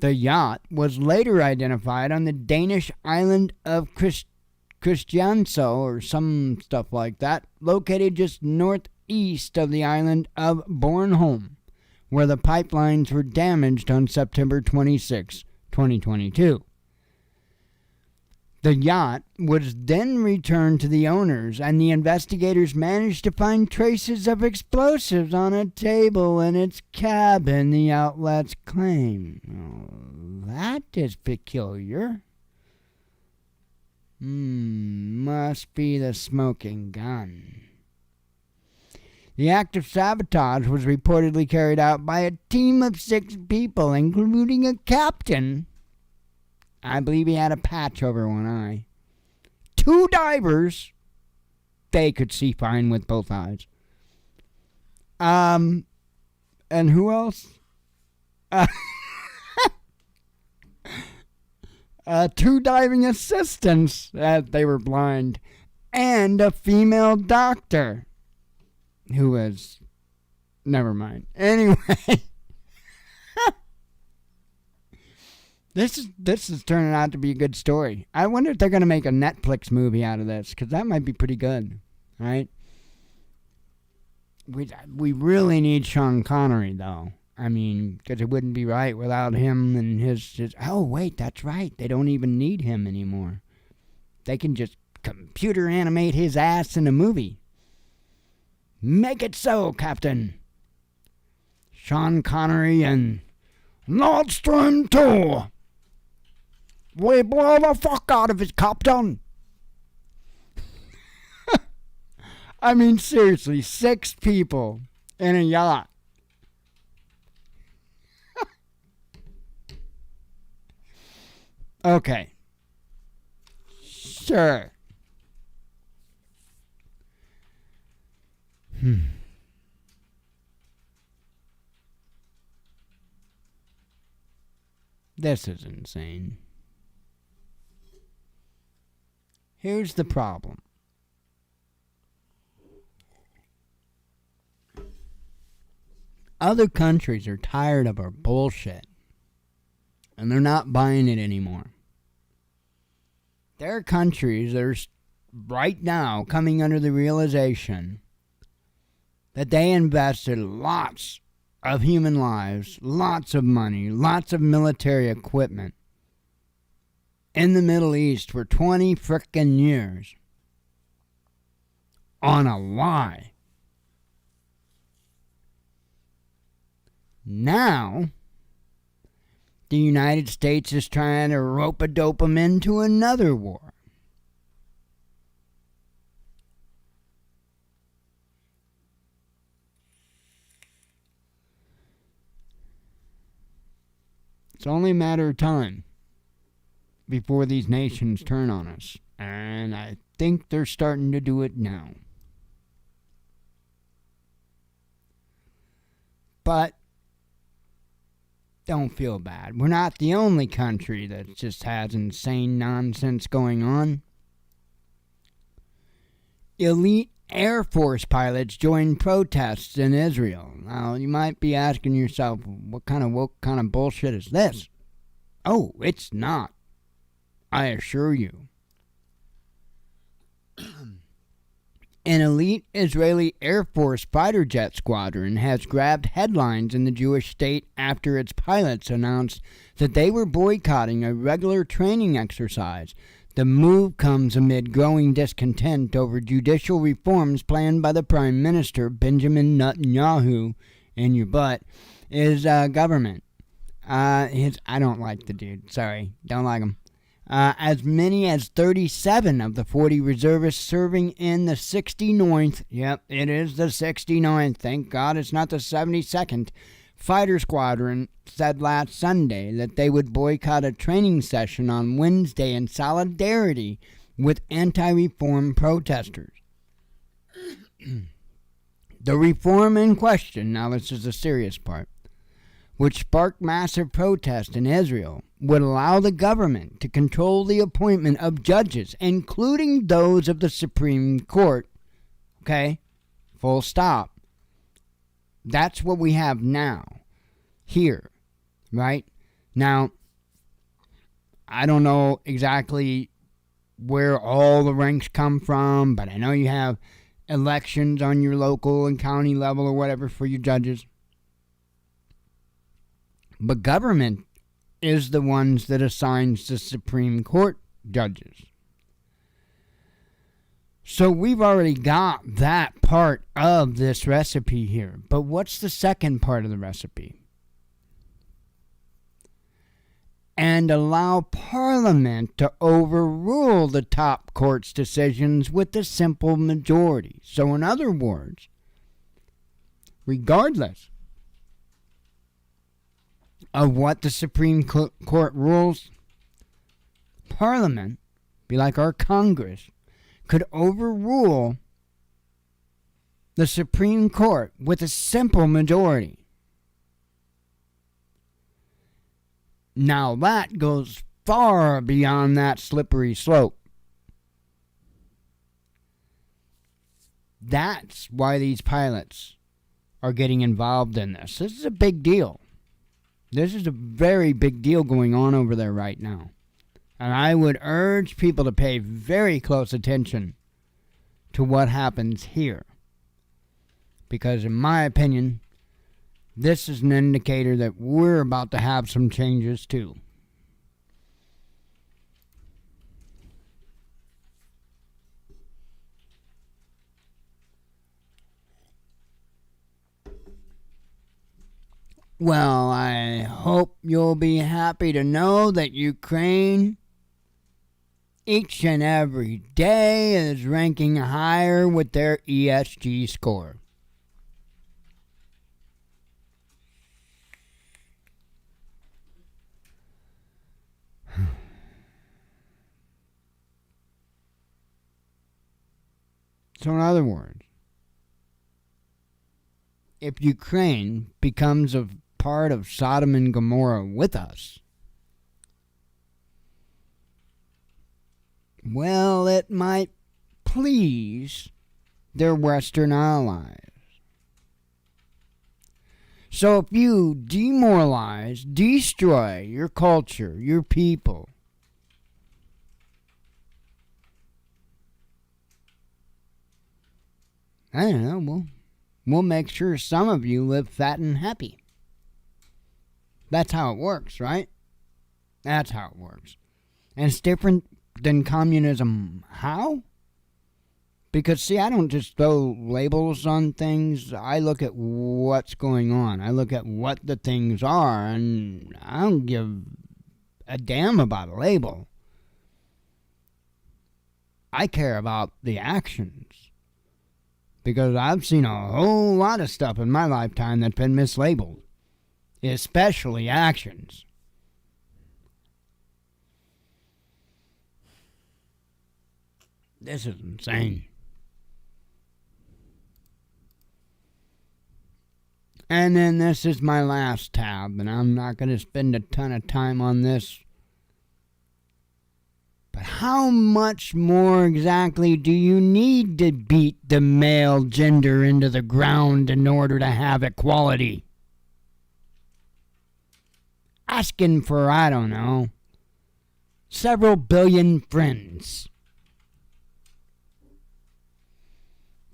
The yacht was later identified on the Danish island of Christiansø, or some stuff like that, located just northeast of the island of Bornholm, where the pipelines were damaged on September 26, 2022. The yacht was then returned to the owners, and the investigators managed to find traces of explosives on a table in its cabin, the outlets claim. Oh, that is peculiar. Must be the smoking gun. The act of sabotage was reportedly carried out by a team of 6 people, including a captain. I believe he had a patch over one eye. 2 divers. They could see fine with both eyes. And who else? 2 diving assistants. They were blind. And a female doctor. Who was... Never mind. Anyway... This is turning out to be a good story. I wonder if they're going to make a Netflix movie out of this, because that might be pretty good, right? We really need Sean Connery, though. I mean, because it wouldn't be right without him and his... Oh, wait, that's right. They don't even need him anymore. They can just computer animate his ass in a movie. Make it so, Captain. Sean Connery and Nord Stream 2. We blow the fuck out of it, Captain. I mean, seriously, 6 people in a yacht. Okay. Sure. This is insane. Here's the problem. Other countries are tired of our bullshit, and they're not buying it anymore. There are countries that are right now coming under the realization that they invested lots of human lives, lots of money, lots of military equipment in the Middle East for 20 frickin' years on a lie. Now, the United States is trying to rope-a-dope them into another war. It's only a matter of time before these nations turn on us. And I think they're starting to do it now. But don't feel bad. We're not the only country that just has insane nonsense going on. Elite Air Force pilots join protests in Israel. Now, you might be asking yourself, what kind of bullshit is this? Oh, it's not. I assure you. An elite Israeli Air Force fighter jet squadron has grabbed headlines in the Jewish state after its pilots announced that they were boycotting a regular training exercise. The move comes amid growing discontent over judicial reforms planned by the Prime Minister Benjamin Netanyahu, in your butt, his government. I don't like the dude. Sorry, don't like him. As many as 37 of the 40 reservists serving in the 69th, yep, it is the 69th, thank God it's not the 72nd, Fighter Squadron said last Sunday that they would boycott a training session on Wednesday in solidarity with anti-reform protesters. The reform in question, now this is the serious part, which sparked massive protest in Israel, would allow the government to control the appointment of judges, including those of the Supreme Court. Okay? Full stop. That's what we have now. Here. Right? Now, I don't know exactly where all the ranks come from, but I know you have elections on your local and county level or whatever for your judges. But government is the ones that assigns the Supreme Court judges. So we've already got that part of this recipe here. But what's the second part of the recipe? And allow Parliament to overrule the top court's decisions with a simple majority. So in other words, regardless of what the Supreme Court rules, Parliament, be like our Congress, could overrule the Supreme Court with a simple majority. Now that goes far beyond that slippery slope. That's why these pilots are getting involved in this. This is a big deal. This is a very big deal going on over there right now. And I would urge people to pay very close attention to what happens here. Because in my opinion, this is an indicator that we're about to have some changes too. Well, I hope you'll be happy to know that Ukraine, each and every day, is ranking higher with their ESG score. So in other words, if Ukraine becomes a part of Sodom and Gomorrah with us, well, it might please their Western allies. So if you demoralize, destroy your culture, your people, I don't know, we'll make sure some of you live fat and happy. That's how it works, right? That's how it works. And it's different than communism. How? Because, see, I don't just throw labels on things. I look at what's going on. I look at what the things are, and I don't give a damn about a label. I care about the actions. Because I've seen a whole lot of stuff in my lifetime that's been mislabeled. Especially actions. This is insane. And then this is my last tab, and I'm not going to spend a ton of time on this. But how much more exactly do you need to beat the male gender into the ground in order to have equality? Asking for, I don't know, several billion friends.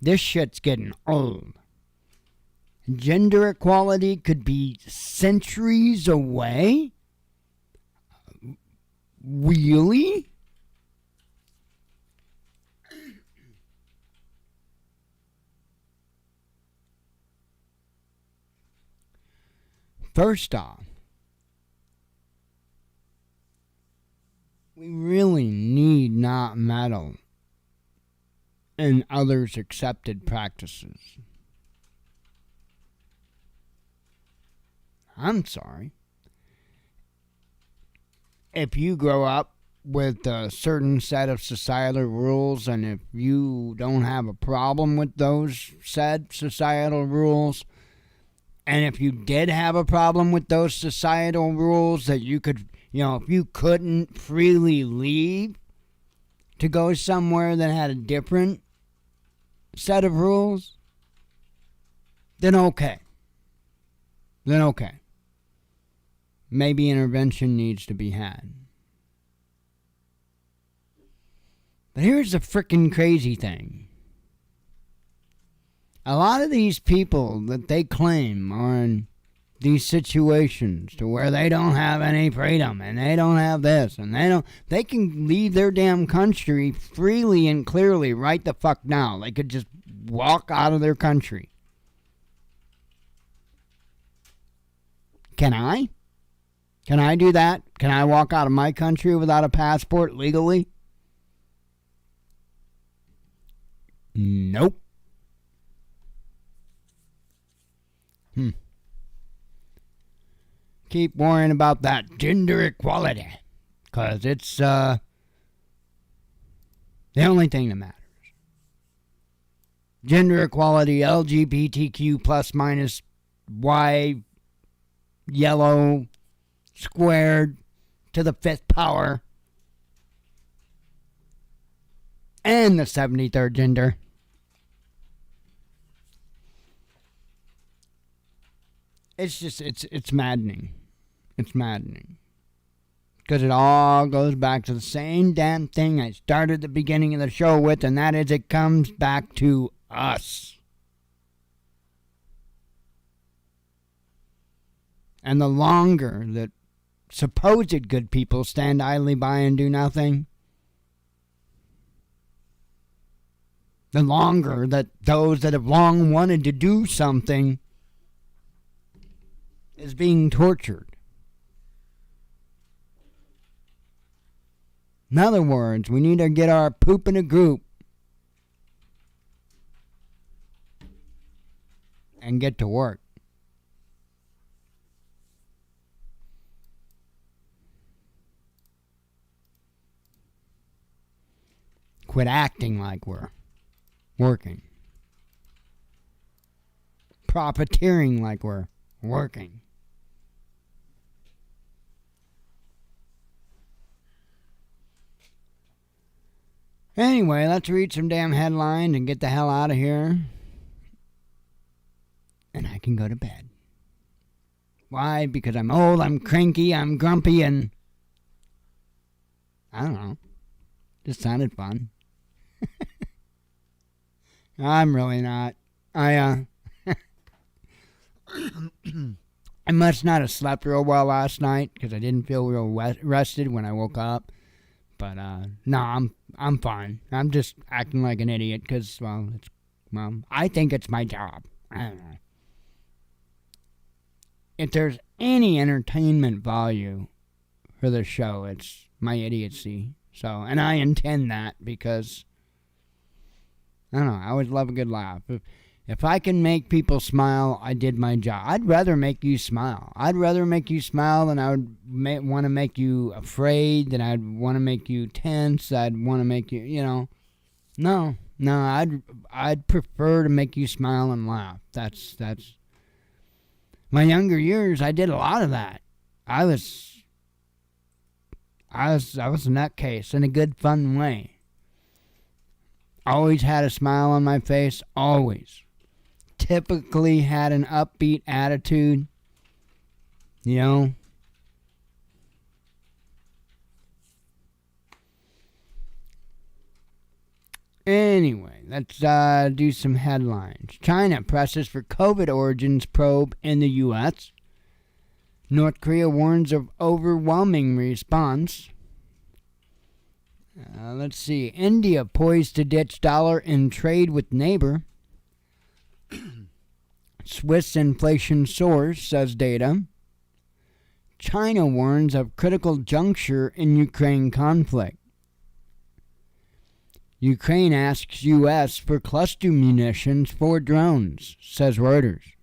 This shit's getting old. Gender equality could be centuries away? Really? First off, we really need not meddle in others' accepted practices. I'm sorry. If you grow up with a certain set of societal rules, and if you don't have a problem with those said societal rules, and if you did have a problem with those societal rules that you could, if you couldn't freely leave to go somewhere that had a different set of rules, then okay. Maybe intervention needs to be had. But here's the frickin' crazy thing. A lot of these people that they claim are in these situations to where they don't have any freedom and they don't have this and they can leave their damn country freely and clearly right the fuck now. They could just walk out of their country. Can I? Can I do that? Can I walk out of my country without a passport legally? Nope. Keep worrying about that gender equality, because it's the only thing that matters. Gender equality, LGBTQ plus minus Y yellow squared to the 5th power, and the 73rd gender. It's just, it's maddening. It's maddening. Because it all goes back to the same damn thing I started the beginning of the show with, and that is it comes back to us. And the longer that supposed good people stand idly by and do nothing, the longer that those that have long wanted to do something is being tortured. In other words, we need to get our poop in a group and get to work. Quit acting like we're working. Profiteering like we're working. Anyway, let's read some damn headlines and get the hell out of here. And I can go to bed. Why? Because I'm old, I'm cranky, I'm grumpy, and I don't know. Just sounded fun. I'm really not. I must not have slept real well last night because I didn't feel real rested when I woke up. But no, I'm fine. I'm just acting like an idiot because I think it's my job. I don't know. If there's any entertainment value for the show, it's my idiocy. So, and I intend that because I don't know. I always love a good laugh. If I can make people smile, I did my job. I'd rather make you smile. I'd rather make you smile than I would want to make you afraid, than I'd want to make you tense. I'd want to make you, No, I'd prefer to make you smile and laugh. That's my younger years. I did a lot of that. I was a nutcase in a good, fun way. Always had a smile on my face. Always. Typically had an upbeat attitude. Anyway, let's do some headlines. China presses for COVID origins probe in the U.S. North Korea warns of overwhelming response. Let's see. India poised to ditch dollar in trade with neighbor. Swiss inflation soars, says data. China warns of critical juncture in Ukraine conflict. Ukraine asks U.S. for cluster munitions for drones, says Reuters.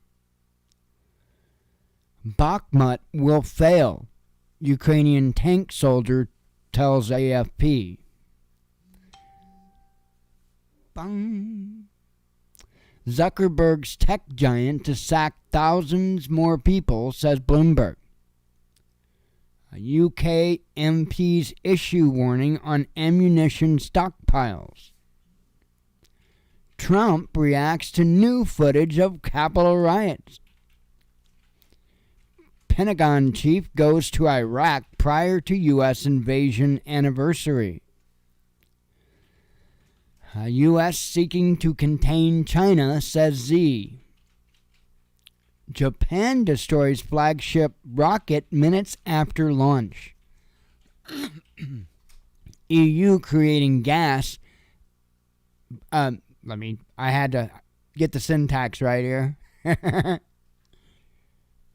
Bakhmut will fail, Ukrainian tank soldier tells AFP. Bang. Zuckerberg's tech giant to sack thousands more people, says Bloomberg. UK MPs issue warning on ammunition stockpiles. Trump reacts to new footage of Capitol riots. Pentagon chief goes to Iraq prior to U.S. invasion anniversary. U.S. seeking to contain China, says Z. Japan destroys flagship rocket minutes after launch. EU creating gas. I had to get the syntax right here.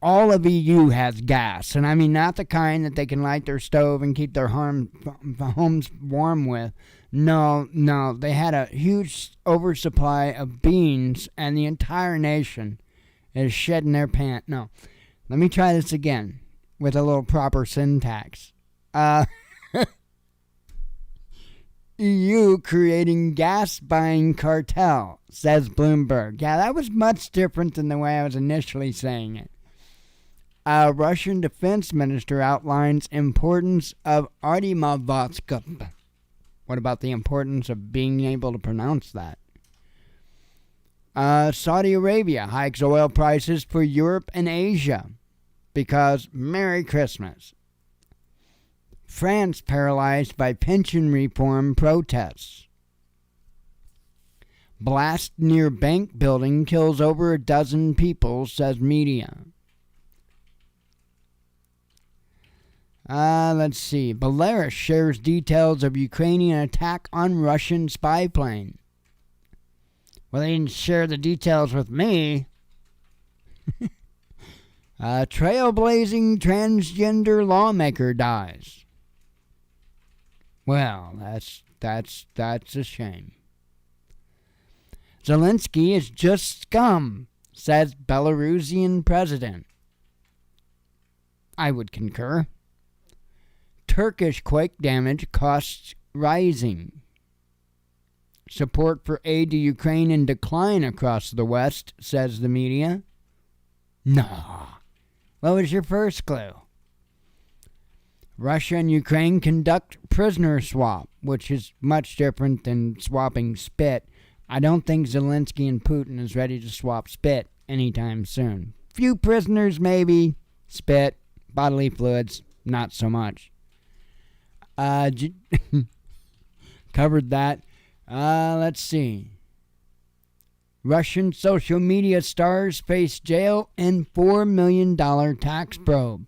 All of EU has gas, and I mean not the kind that they can light their stove and keep their homes warm with. No, they had a huge oversupply of beans, and the entire nation is shedding their pants. No, let me try this again with a little proper syntax. EU creating gas buying cartel, says Bloomberg. Yeah, that was much different than the way I was initially saying it. Russian defense minister outlines importance of Artemavodsk. What about the importance of being able to pronounce that? Saudi Arabia hikes oil prices for Europe and Asia because Merry Christmas. France paralyzed by pension reform protests. Blast near bank building kills over a dozen people, says media. Let's see. Belarus shares details of Ukrainian attack on Russian spy plane. Well, they didn't share the details with me. Trailblazing transgender lawmaker dies. Well, that's a shame. Zelensky is just scum, says Belarusian president. I would concur. Turkish quake damage costs rising. Support for aid to Ukraine in decline across the West, says the media. No. What was your first clue? Russia and Ukraine conduct prisoner swap, which is much different than swapping spit. I don't think Zelensky and Putin is ready to swap spit anytime soon. Few prisoners maybe. Spit, bodily fluids, not so much. Covered that. Let's see. Russian social media stars face jail and $4 million tax probe.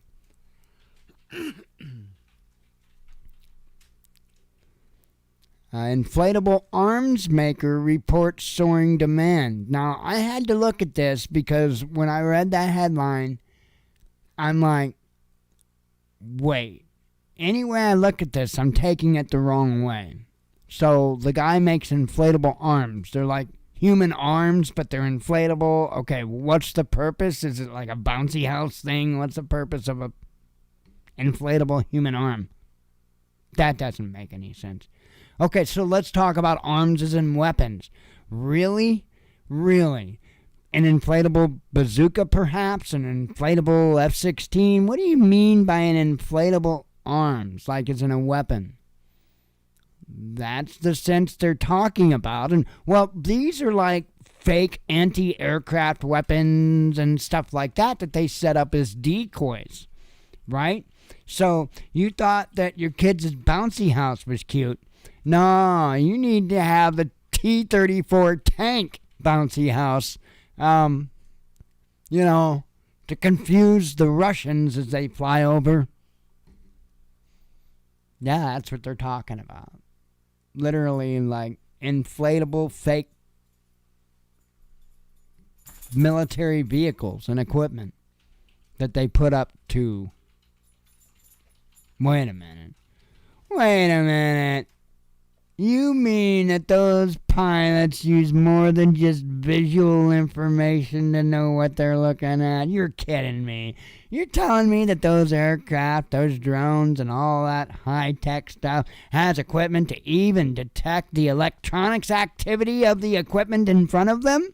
Inflatable arms maker reports soaring demand. Now, I had to look at this because when I read that headline, I'm like, wait. Any way I look at this, I'm taking it the wrong way. So the guy makes inflatable arms. They're like human arms, but they're inflatable. Okay, what's the purpose? Is it like a bouncy house thing? What's the purpose of a inflatable human arm? That doesn't make any sense. Okay, so let's talk about arms as in weapons. Really? Really? An inflatable bazooka, perhaps? An inflatable F-16? What do you mean by an inflatable arms? Like it's in a weapon? That's the sense they're talking about. And, well, these are like fake anti-aircraft weapons and stuff like that they set up as decoys, right? So you thought that your kid's bouncy house was cute. No, you need to have the T-34 tank bouncy house, to confuse the Russians as they fly over. Yeah, that's what they're talking about. Literally, like, inflatable fake military vehicles and equipment that they put up to... Wait a minute. You mean that those pilots use more than just visual information to know what they're looking at? You're kidding me. You're telling me that those aircraft, those drones, and all that high-tech stuff has equipment to even detect the electronics activity of the equipment in front of them?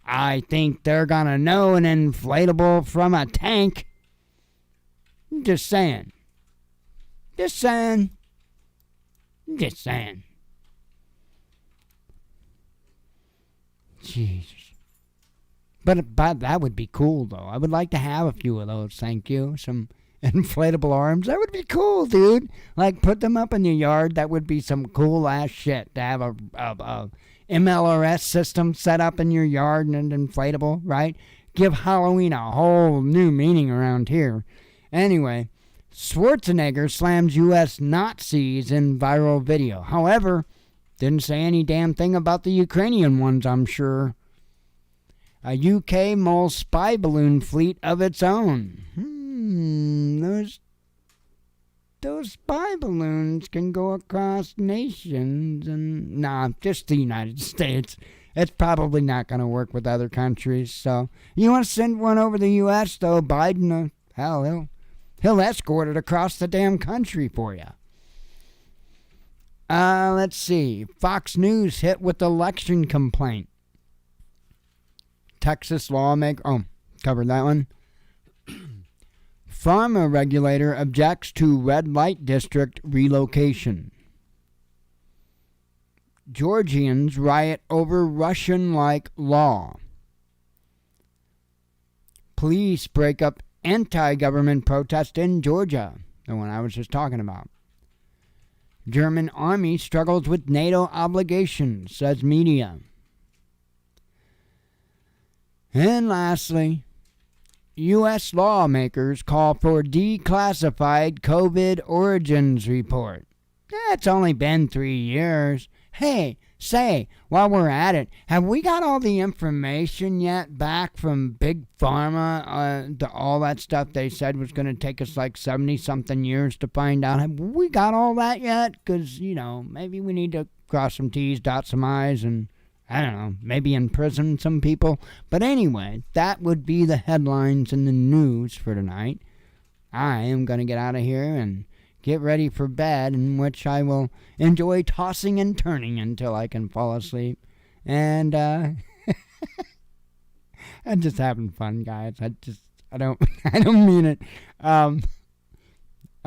I think they're gonna know an inflatable from a tank. Just saying. Jesus. But that would be cool, though. I would like to have a few of those, thank you. Some inflatable arms. That would be cool, dude. Like, put them up in your yard. That would be some cool-ass shit to have a MLRS system set up in your yard and inflatable, right? Give Halloween a whole new meaning around here. Anyway, Schwarzenegger slams U.S. Nazis in viral video. However, didn't say any damn thing about the Ukrainian ones, I'm sure. A UK mulls spy balloon fleet of its own. Those spy balloons can go across nations and... Nah, just the United States. It's probably not going to work with other countries, so... You want to send one over the U.S., though, Biden? Hell, he'll escort it across the damn country for you. Let's see. Fox News hit with election complaint. Texas lawmaker... Oh, covered that one. Pharma regulator objects to red light district relocation. Georgians riot over Russian-like law. Police break up anti-government protest in Georgia. The one I was just talking about. German army struggles with NATO obligations, says media. And lastly, U.S. lawmakers call for declassified COVID origins report. It's only been 3 years. Hey, say, while we're at it, have we got all the information yet back from Big Pharma? All that stuff they said was going to take us like 70-something years to find out. Have we got all that yet? Because, maybe we need to cross some T's, dot some I's, and, I don't know, maybe imprison some people. But anyway, that would be the headlines in the news for tonight. I am going to get out of here and get ready for bed, in which I will enjoy tossing and turning until I can fall asleep. And I'm just having fun, guys. I don't mean it. I'm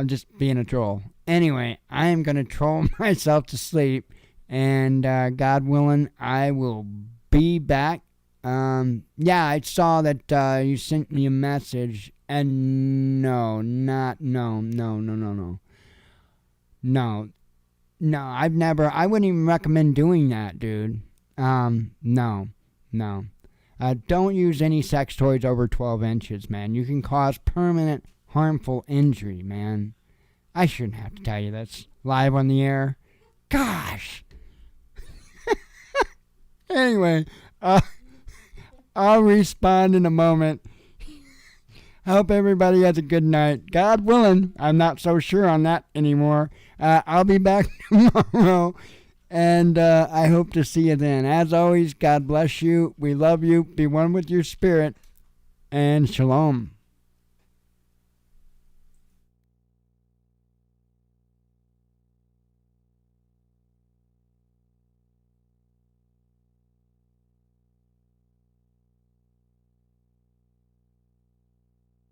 just being a troll. Anyway, I am gonna troll myself to sleep, and God willing, I will be back. Yeah, I saw that you sent me a message, and no, I wouldn't even recommend doing that, dude. No. No. Don't use any sex toys over 12 inches, man. You can cause permanent harmful injury, man. I shouldn't have to tell you this live on the air. Gosh. Anyway, I'll respond in a moment. I hope everybody has a good night. God willing, I'm not so sure on that anymore. I'll be back tomorrow, and I hope to see you then. As always, God bless you. We love you. Be one with your spirit, and shalom.